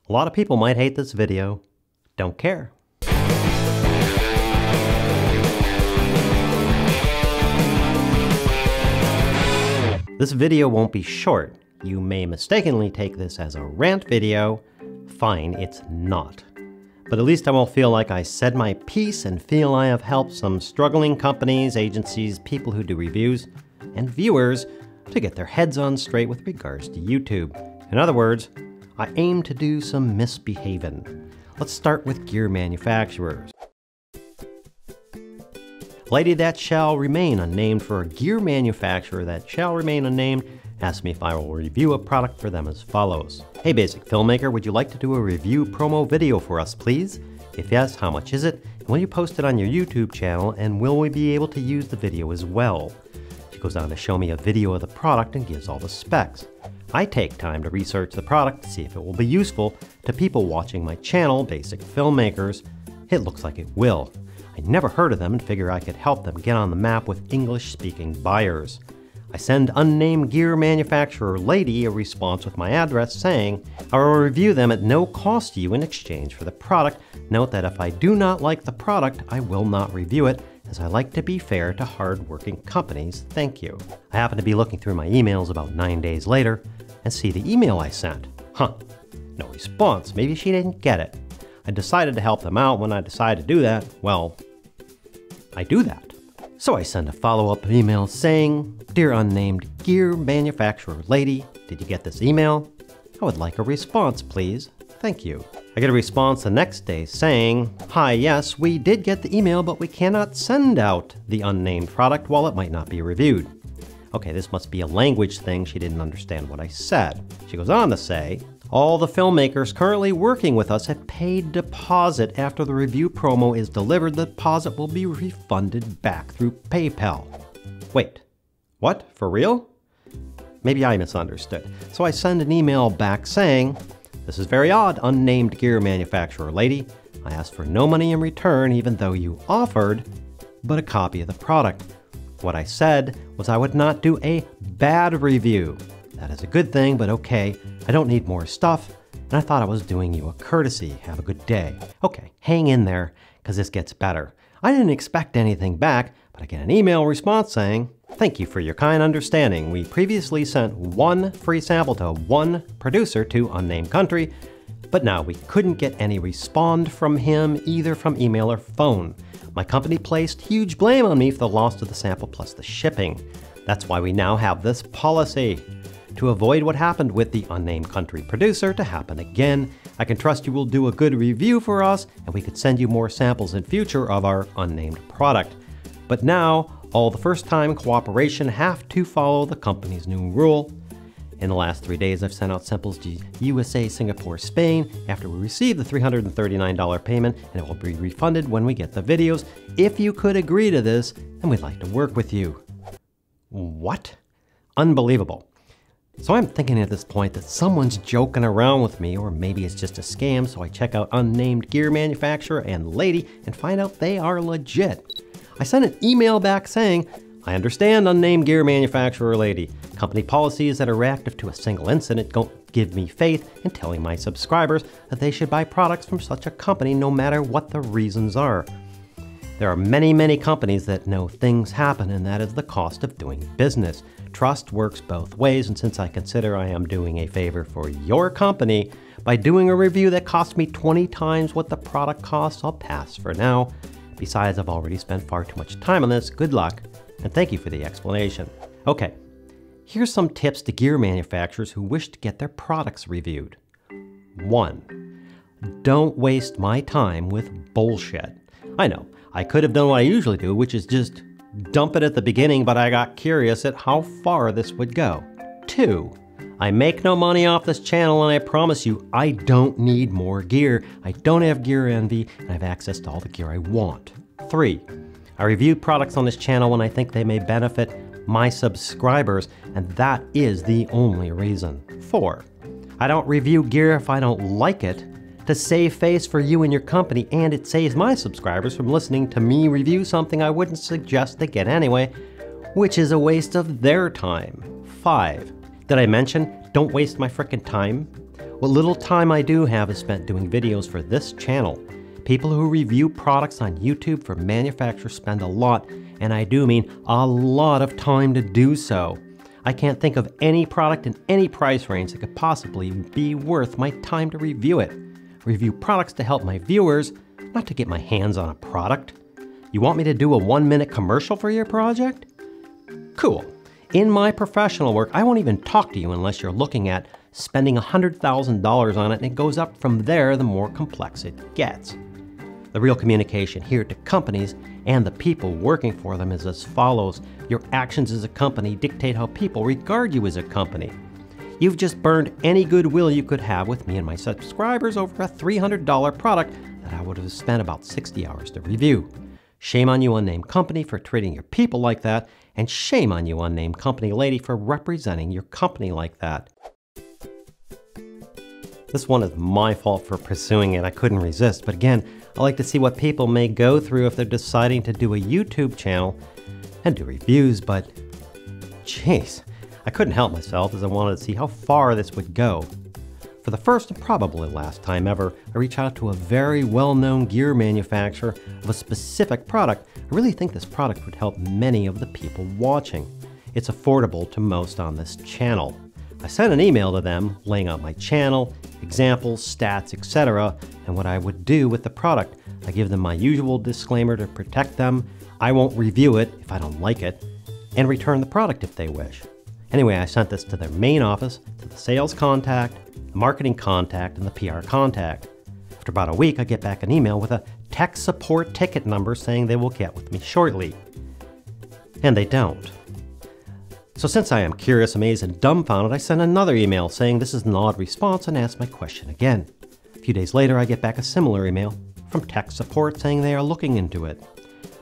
A lot of people might hate this video. Don't care. This video won't be short. You may mistakenly take this as a rant video. Fine, it's not. But at least I won't feel like I said my piece and feel I have helped some struggling companies, agencies, people who do reviews, and viewers to get their heads on straight with regards to YouTube. In other words, I aim to do some misbehaving. Let's start with gear manufacturers. Lady that shall remain unnamed for a gear manufacturer that shall remain unnamed asked me if I will review a product for them as follows. Hey Basic Filmmaker, would you like to do a review promo video for us, please? If yes, how much is it? And will you post it on your YouTube channel, and will we be able to use the video as well? She goes on to show me a video of the product and gives all the specs. I take time to research the product to see if it will be useful to people watching my channel, Basic Filmmakers. It looks like it will. I never heard of them and figure I could help them get on the map with English-speaking buyers. I send unnamed gear manufacturer Lady a response with my address saying, I will review them at no cost to you in exchange for the product. Note that if I do not like the product, I will not review it, as I like to be fair to hard-working companies. Thank you. I happen to be looking through my emails about 9 days later and see the email I sent. No response. Maybe she didn't get it. I decided to help them out. When I decide to do that, well, I do that. So I send a follow-up email saying, Dear unnamed gear manufacturer Lady, did you get this email? I would like a response, please. Thank you. I get a response the next day saying, Hi, yes, we did get the email, but we cannot send out the unnamed product while it might not be reviewed. Okay, this must be a language thing. She didn't understand what I said. She goes on to say, all the filmmakers currently working with us have paid deposit. After the review promo is delivered, the deposit will be refunded back through PayPal. Wait, what? For real? Maybe I misunderstood. So I send an email back saying, This is very odd, unnamed gear manufacturer Lady. I asked for no money in return even though you offered, but a copy of the product. What I said was I would not do a bad review. That is a good thing, but okay, I don't need more stuff, and I thought I was doing you a courtesy. Have a good day. Okay, hang in there, because this gets better. I didn't expect anything back, but I get an email response saying, Thank you for your kind understanding. We previously sent one free sample to one producer to unnamed country, but now we couldn't get any respond from him, either from email or phone. My company placed huge blame on me for the loss of the sample plus the shipping. That's why we now have this policy. To avoid what happened with the unnamed country producer to happen again, I can trust you will do a good review for us, and we could send you more samples in future of our unnamed product. But now, all the first-time cooperation have to follow the company's new rule. In the last 3 days, I've sent out samples to USA, Singapore, Spain after we receive the $339 payment, and it will be refunded when we get the videos. If you could agree to this, then we'd like to work with you. What? Unbelievable. So I'm thinking at this point that someone's joking around with me, or maybe it's just a scam, so I check out unnamed gear manufacturer and Lady and find out they are legit. I sent an email back saying, I understand unnamed gear manufacturer Lady. Company policies that are reactive to a single incident don't give me faith in telling my subscribers that they should buy products from such a company no matter what the reasons are. There are many, many companies that know things happen, and that is the cost of doing business. Trust works both ways, and since I consider I am doing a favor for your company by doing a review that cost me 20 times what the product costs, I'll pass for now. Besides, I've already spent far too much time on this. Good luck, and thank you for the explanation. Okay, here's some tips to gear manufacturers who wish to get their products reviewed. 1. Don't waste my time with bullshit. I know, I could have done what I usually do, which is just dump it at the beginning, but I got curious at how far this would go. 2. I make no money off this channel, and I promise you, I don't need more gear. I don't have gear envy, and I have access to all the gear I want. 3. I review products on this channel when I think they may benefit my subscribers, and that is the only reason. 4. I don't review gear if I don't like it, to save face for you and your company, and it saves my subscribers from listening to me review something I wouldn't suggest they get anyway, which is a waste of their time. 5. Did I mention, don't waste my frickin' time? What little time I do have is spent doing videos for this channel. People who review products on YouTube for manufacturers spend a lot, and I do mean a lot of time to do so. I can't think of any product in any price range that could possibly be worth my time to review it. Review products to help my viewers, not to get my hands on a product. You want me to do a 1-minute commercial for your project? Cool. In my professional work, I won't even talk to you unless you're looking at spending $100,000 on it, and it goes up from there the more complex it gets. The real communication here to companies and the people working for them is as follows. Your actions as a company dictate how people regard you as a company. You've just burned any goodwill you could have with me and my subscribers over a $300 product that I would have spent about 60 hours to review. Shame on you, unnamed company, for treating your people like that, and shame on you, unnamed company lady, for representing your company like that. This one is my fault for pursuing it. I couldn't resist, but again, I like to see what people may go through if they're deciding to do a YouTube channel and do reviews, but jeez, I couldn't help myself as I wanted to see how far this would go. For the first and probably last time ever, I reached out to a very well-known gear manufacturer of a specific product. I really think this product would help many of the people watching. It's affordable to most on this channel. I sent an email to them laying out my channel, examples, stats, etc., and what I would do with the product. I give them my usual disclaimer to protect them. I won't review it if I don't like it, and return the product if they wish. Anyway, I sent this to their main office, to the sales contact, the marketing contact, and the PR contact. After about a week, I get back an email with a tech support ticket number saying they will get with me shortly. And they don't. So since I am curious, amazed, and dumbfounded, I send another email saying this is an odd response and ask my question again. A few days later, I get back a similar email from tech support saying they are looking into it.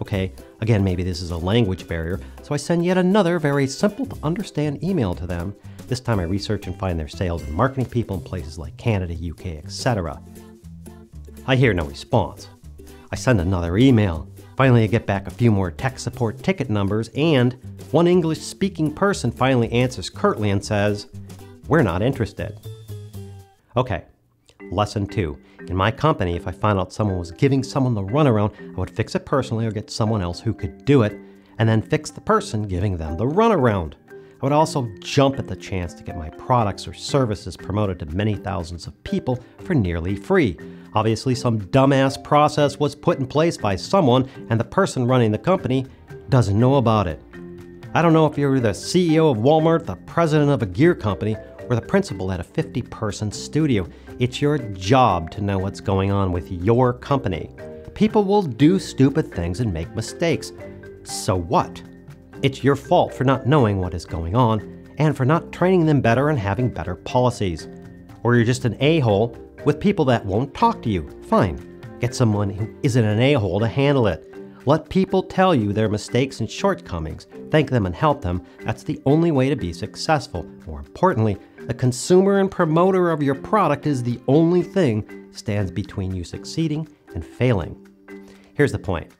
Okay, again, maybe this is a language barrier, so I send yet another very simple to understand email to them. This time I research and find their sales and marketing people in places like Canada, UK, etc. I hear no response. I send another email. Finally, I get back a few more tech support ticket numbers, and one English-speaking person finally answers curtly and says, "We're not interested." Okay, lesson 2. In my company, if I found out someone was giving someone the runaround, I would fix it personally or get someone else who could do it, and then fix the person giving them the runaround. I would also jump at the chance to get my products or services promoted to many thousands of people for nearly free. Obviously, some dumbass process was put in place by someone, and the person running the company doesn't know about it. I don't know if you're the CEO of Walmart, the president of a gear company, or the principal at a 50-person studio. It's your job to know what's going on with your company. People will do stupid things and make mistakes. So what? It's your fault for not knowing what is going on and for not training them better and having better policies. Or you're just an a-hole with people that won't talk to you. Fine. Get someone who isn't an a-hole to handle it. Let people tell you their mistakes and shortcomings. Thank them and help them. That's the only way to be successful. More importantly, the consumer and promoter of your product is the only thing that stands between you succeeding and failing. Here's the point.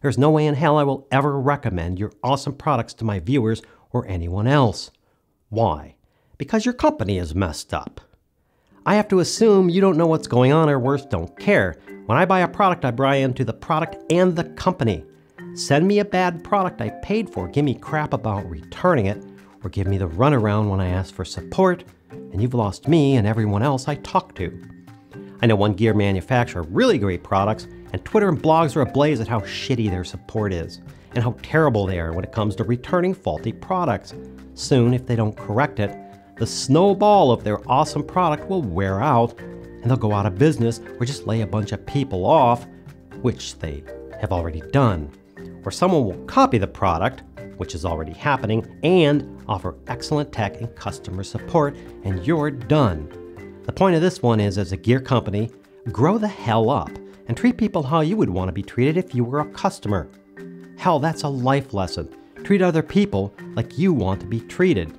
There's no way in hell I will ever recommend your awesome products to my viewers or anyone else. Why? Because your company is messed up. I have to assume you don't know what's going on, or worse, don't care. When I buy a product, I buy into the product and the company. Send me a bad product I paid for, give me crap about returning it, or give me the runaround when I ask for support, and you've lost me and everyone else I talk to. I know one gear manufacturer of really great products, and Twitter and blogs are ablaze at how shitty their support is, and how terrible they are when it comes to returning faulty products. Soon, if they don't correct it, the snowball of their awesome product will wear out, and they'll go out of business or just lay a bunch of people off, which they have already done. Or someone will copy the product, which is already happening, and offer excellent tech and customer support, and you're done. The point of this one is, as a gear company, grow the hell up and treat people how you would want to be treated if you were a customer. Hell, that's a life lesson. Treat other people like you want to be treated.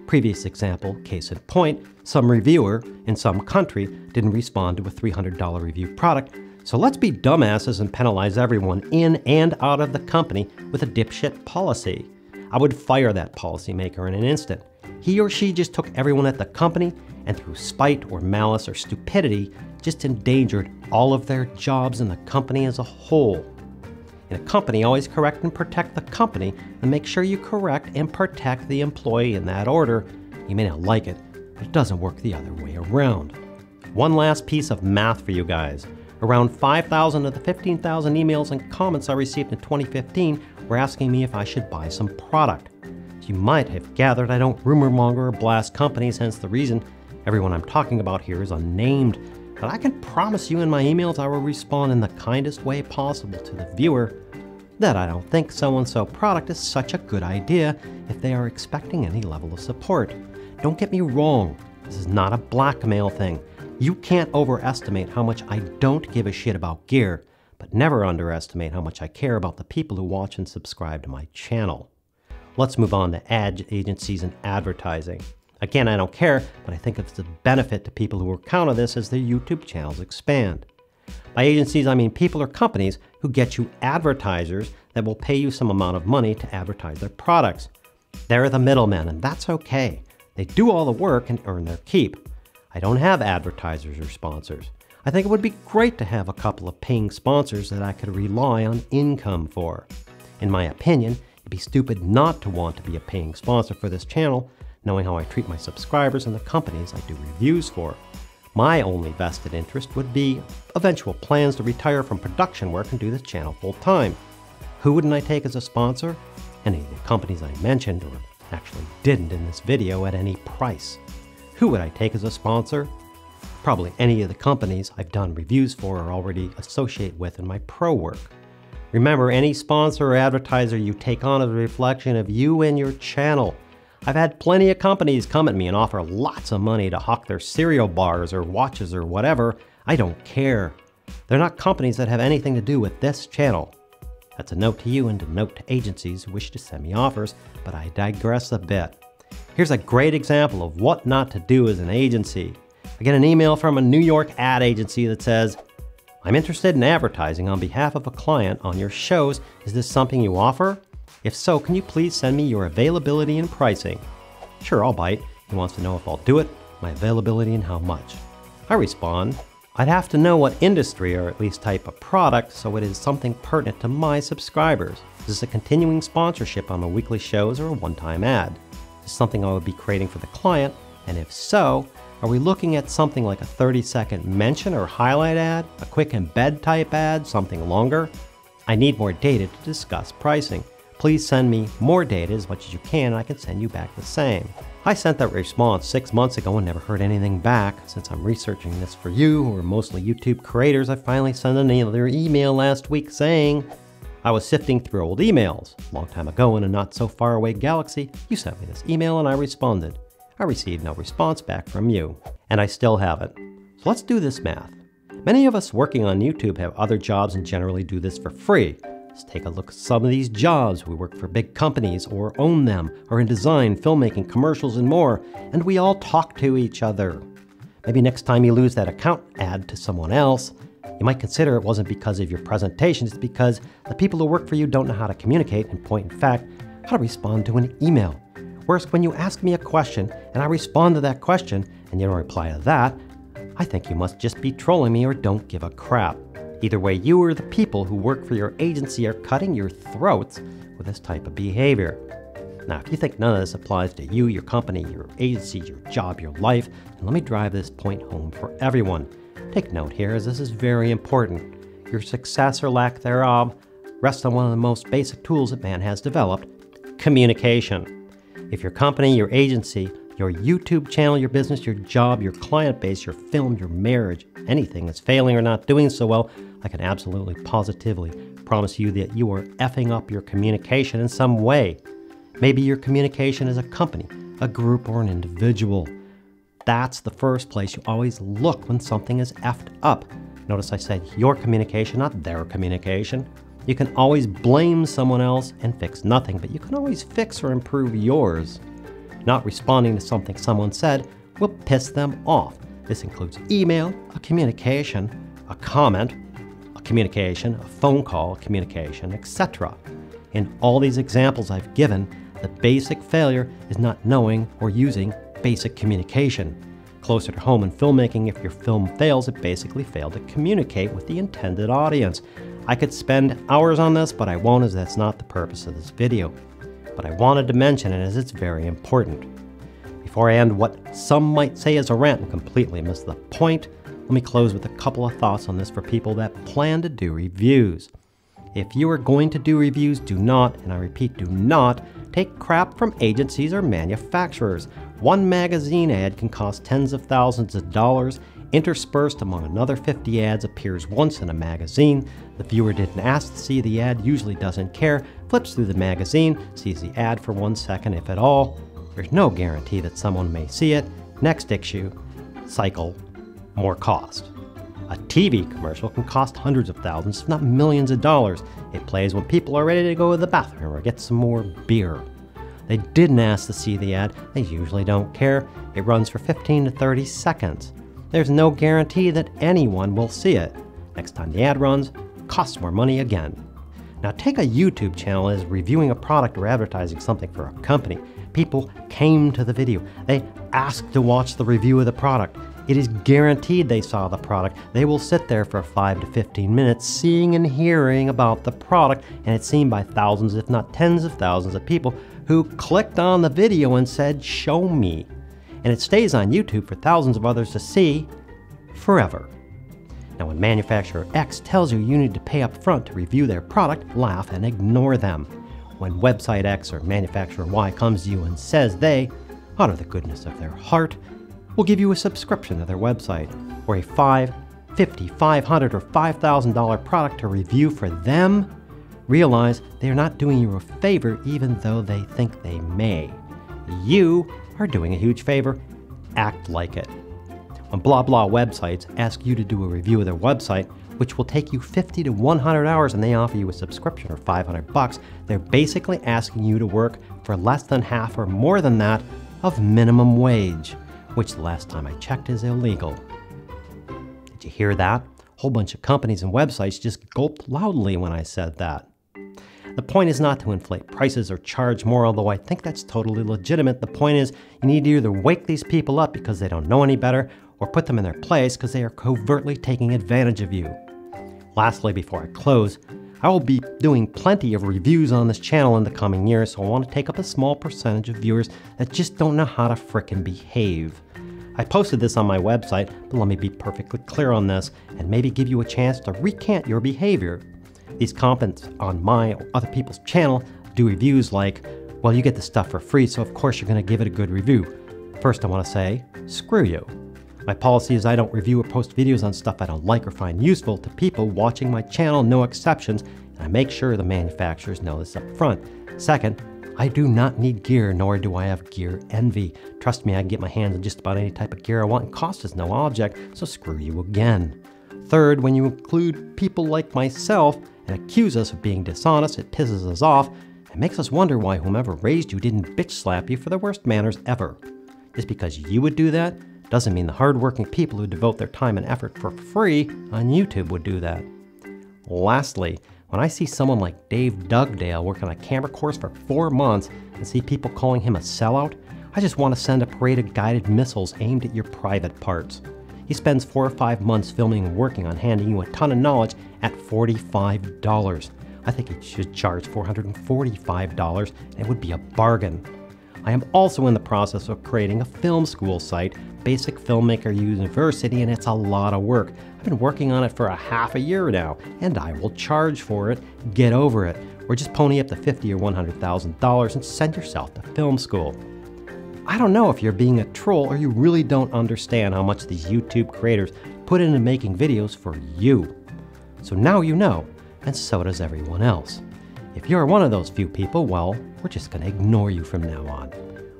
Previous example, case in point, some reviewer in some country didn't respond to a $300 review product, so let's be dumbasses and penalize everyone in and out of the company with a dipshit policy. I would fire that policymaker in an instant. He or she just took everyone at the company and through spite or malice or stupidity, just endangered all of their jobs and the company as a whole. In a company, always correct and protect the company, and make sure you correct and protect the employee in that order. You may not like it, but it doesn't work the other way around. One last piece of math for you guys. Around 5,000 of the 15,000 emails and comments I received in 2015 were asking me if I should buy some product. As you might have gathered, I don't rumor monger or blast companies, hence the reason everyone I'm talking about here is unnamed. But I can promise you in my emails I will respond in the kindest way possible to the viewer that I don't think so-and-so product is such a good idea if they are expecting any level of support. Don't get me wrong, this is not a blackmail thing. You can't overestimate how much I don't give a shit about gear, but never underestimate how much I care about the people who watch and subscribe to my channel. Let's move on to ad agencies and advertising. Again, I don't care, but I think it's a benefit to people who will counter this as their YouTube channels expand. By agencies, I mean people or companies who get you advertisers that will pay you some amount of money to advertise their products. They're the middlemen, and that's okay. They do all the work and earn their keep. I don't have advertisers or sponsors. I think it would be great to have a couple of paying sponsors that I could rely on income for. In my opinion, it'd be stupid not to want to be a paying sponsor for this channel, knowing how I treat my subscribers and the companies I do reviews for. My only vested interest would be eventual plans to retire from production work and do this channel full time. Who wouldn't I take as a sponsor? Any of the companies I mentioned, or actually didn't in this video, at any price. Who would I take as a sponsor? Probably any of the companies I've done reviews for or already associate with in my pro work. Remember, any sponsor or advertiser you take on is a reflection of you and your channel. I've had plenty of companies come at me and offer lots of money to hawk their cereal bars or watches or whatever. I don't care. They're not companies that have anything to do with this channel. That's a note to you and a note to agencies who wish to send me offers, but I digress a bit. Here's a great example of what not to do as an agency. I get an email from a New York ad agency that says, "I'm interested in advertising on behalf of a client on your shows. Is this something you offer? If so, can you please send me your availability and pricing?" Sure, I'll bite. He wants to know if I'll do it, my availability, and how much. I respond, I'd have to know what industry or at least type of product, so it is something pertinent to my subscribers. Is this a continuing sponsorship on the weekly shows or a one-time ad? Is this something I would be creating for the client? And if so, are we looking at something like a 30-second mention or highlight ad, a quick embed type ad, something longer? I need more data to discuss pricing. Please send me more data as much as you can, and I can send you back the same. I sent that response 6 months ago and never heard anything back. Since I'm researching this for you, who are mostly YouTube creators, I finally sent another email last week saying, I was sifting through old emails. A long time ago in a not so far away galaxy, you sent me this email and I responded. I received no response back from you, and I still haven't. So let's do this math. Many of us working on YouTube have other jobs and generally do this for free. Let's take a look at some of these jobs. We work for big companies or own them, or in design, filmmaking, commercials, and more, and we all talk to each other. Maybe next time you lose that account ad to someone else, you might consider it wasn't because of your presentation, it's because the people who work for you don't know how to communicate, and point in fact, how to respond to an email. Whereas when you ask me a question, and I respond to that question, and you don't reply to that, I think you must just be trolling me or don't give a crap. Either way, you or the people who work for your agency are cutting your throats with this type of behavior. Now, if you think none of this applies to you, your company, your agency, your job, your life, then let me drive this point home for everyone. Take note here, as this is very important. Your success or lack thereof rests on one of the most basic tools that man has developed, communication. If your company, your agency, your YouTube channel, your business, your job, your client base, your film, your marriage, anything is failing or not doing so well, I can absolutely positively promise you that you are effing up your communication in some way. Maybe your communication is a company, a group, or an individual. That's the first place you always look when something is effed up. Notice I said your communication, not their communication. You can always blame someone else and fix nothing, but you can always fix or improve yours. Not responding to something someone said will piss them off. This includes email, a communication, a comment, a communication, a phone call, a communication, etc. In all these examples I've given, the basic failure is not knowing or using basic communication. Closer to home in filmmaking, if your film fails, it basically failed to communicate with the intended audience. I could spend hours on this, but I won't, as that's not the purpose of this video. But I wanted to mention it as it's very important. Before I end what some might say is a rant and completely miss the point, let me close with a couple of thoughts on this for people that plan to do reviews. If you are going to do reviews, do not, and I repeat, do not, take crap from agencies or manufacturers. One magazine ad can cost tens of thousands of dollars. Interspersed among another 50 ads appears once in a magazine. The viewer didn't ask to see the ad, usually doesn't care, flips through the magazine, sees the ad for 1 second, if at all. There's no guarantee that someone may see it. Next issue, cycle, more cost. A TV commercial can cost hundreds of thousands, if not millions of dollars. It plays when people are ready to go to the bathroom or get some more beer. They didn't ask to see the ad, they usually don't care. It runs for 15 to 30 seconds. There's no guarantee that anyone will see it. Next time the ad runs, it costs more money again. Now take a YouTube channel as reviewing a product or advertising something for a company. People came to the video. They asked to watch the review of the product. It is guaranteed they saw the product. They will sit there for 5 to 15 minutes seeing and hearing about the product, and it's seen by thousands, if not tens of thousands of people who clicked on the video and said, "Show me." And it stays on YouTube for thousands of others to see forever. Now when manufacturer X tells you you need to pay up front to review their product, laugh and ignore them. When website X or manufacturer Y comes to you and says they, out of the goodness of their heart, will give you a subscription to their website, or a $5, $50, $500, or $5,000 product to review for them, realize they are not doing you a favor even though they think they may. You are doing a huge favor. Act like it. When blah blah websites ask you to do a review of their website, which will take you 50 to 100 hours and they offer you a subscription or $500, they're basically asking you to work for less than half or more than that of minimum wage, which the last time I checked is illegal. Did you hear that? A whole bunch of companies and websites just gulped loudly when I said that. The point is not to inflate prices or charge more, although I think that's totally legitimate. The point is you need to either wake these people up because they don't know any better, or put them in their place because they are covertly taking advantage of you. Lastly, before I close, I will be doing plenty of reviews on this channel in the coming years, so I want to take up a small percentage of viewers that just don't know how to frickin' behave. I posted this on my website, but let me be perfectly clear on this and maybe give you a chance to recant your behavior. These comments on my or other people's channel do reviews like, well, you get the stuff for free, so of course you're going to give it a good review. First, I want to say, screw you. My policy is I don't review or post videos on stuff I don't like or find useful to people watching my channel, no exceptions, and I make sure the manufacturers know this up front. Second, I do not need gear, nor do I have gear envy. Trust me, I can get my hands on just about any type of gear I want, and cost is no object, so screw you again. Third, when you include people like myself and accuse us of being dishonest, it pisses us off and makes us wonder why whomever raised you didn't bitch slap you for the worst manners ever. Just because you would do that doesn't mean the hardworking people who devote their time and effort for free on YouTube would do that. Lastly, when I see someone like Dave Dugdale work on a camera course for 4 months and see people calling him a sellout, I just want to send a parade of guided missiles aimed at your private parts. He spends 4 or 5 months filming and working on handing you a ton of knowledge at $45. I think he should charge $445, and it would be a bargain. I am also in the process of creating a film school site, Basic Filmmaker University, and it's a lot of work. I've been working on it for a half a year now, and I will charge for it. Get over it. Or just pony up to $50,000 or $100,000 and send yourself to film school. I don't know if you're being a troll or you really don't understand how much these YouTube creators put into making videos for you. So now you know, and so does everyone else. If you're one of those few people, well, we're just going to ignore you from now on.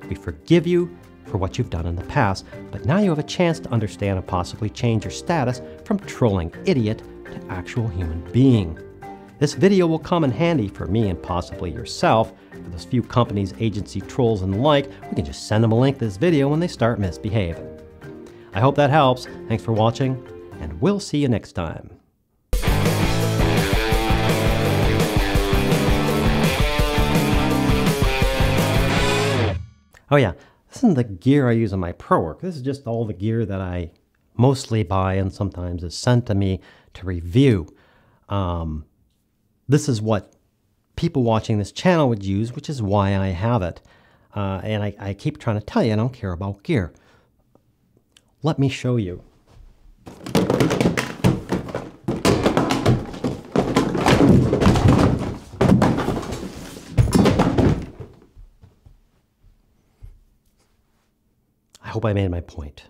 We forgive you for what you've done in the past, but now you have a chance to understand and possibly change your status from trolling idiot to actual human being. This video will come in handy for me and possibly yourself. For those few companies, agency trolls and the like, we can just send them a link to this video when they start misbehaving. I hope that helps. Thanks for watching, and we'll see you next time. Oh yeah, This isn't the gear I use in my pro work. This is just all the gear that I mostly buy and sometimes is sent to me to review. This is what people watching this channel would use, which is why I have it. And I keep trying to tell you I don't care about gear. Let me show you. I hope I made my point.